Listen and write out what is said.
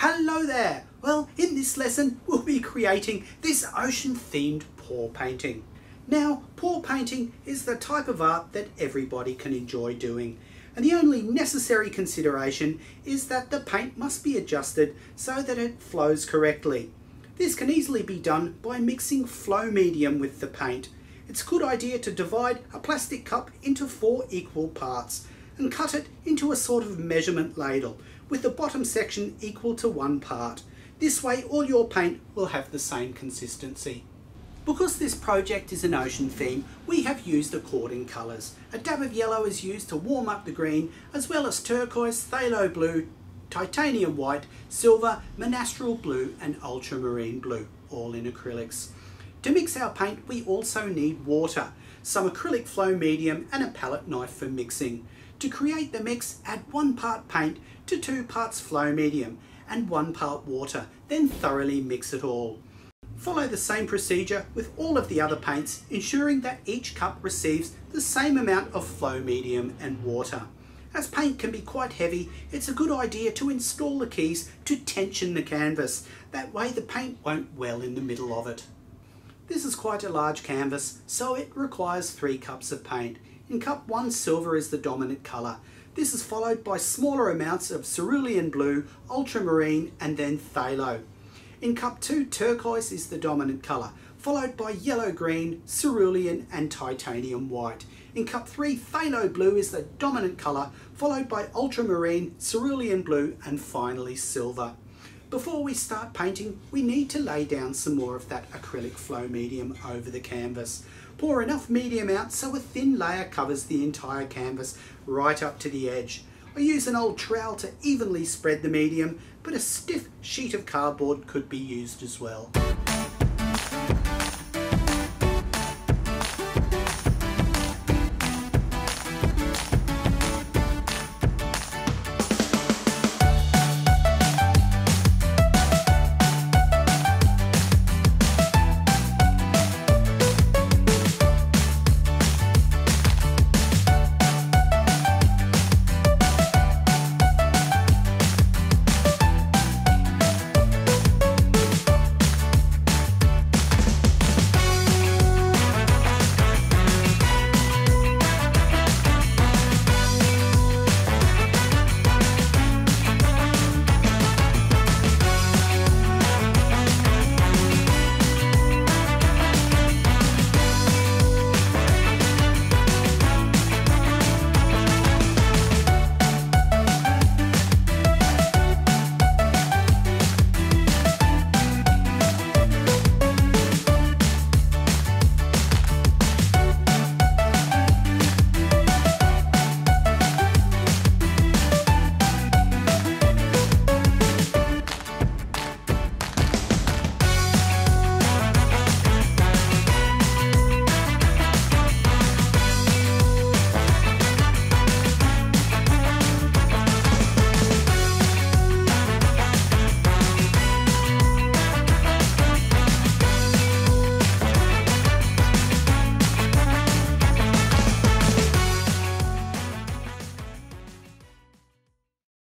Hello there! Well, in this lesson we'll be creating this ocean themed pour painting. Now, pour painting is the type of art that everybody can enjoy doing, and the only necessary consideration is that the paint must be adjusted so that it flows correctly. This can easily be done by mixing flow medium with the paint. It's a good idea to divide a plastic cup into 4 equal parts and cut it into a sort of measurement ladle with the bottom section equal to 1 part. This way all your paint will have the same consistency. Because this project is an ocean theme, we have used according colours. A dab of yellow is used to warm up the green, as well as turquoise, phthalo blue, titanium white, silver, monastral blue and ultramarine blue, all in acrylics. To mix our paint we also need water, some acrylic flow medium and a palette knife for mixing. To create the mix, add 1 part paint to 2 parts flow medium and 1 part water, then thoroughly mix it all. Follow the same procedure with all of the other paints, ensuring that each cup receives the same amount of flow medium and water. As paint can be quite heavy, it's a good idea to install the keys to tension the canvas. That way the paint won't well in the middle of it. This is quite a large canvas, so it requires 3 cups of paint. In cup 1, silver is the dominant colour. This is followed by smaller amounts of cerulean blue, ultramarine and then phthalo. In cup 2, turquoise is the dominant colour, followed by yellow-green, cerulean and titanium white. In cup 3, phthalo blue is the dominant colour, followed by ultramarine, cerulean blue and finally silver. Before we start painting, we need to lay down some more of that acrylic flow medium over the canvas. Pour enough medium out so a thin layer covers the entire canvas right up to the edge. I use an old trowel to evenly spread the medium, but a stiff sheet of cardboard could be used as well.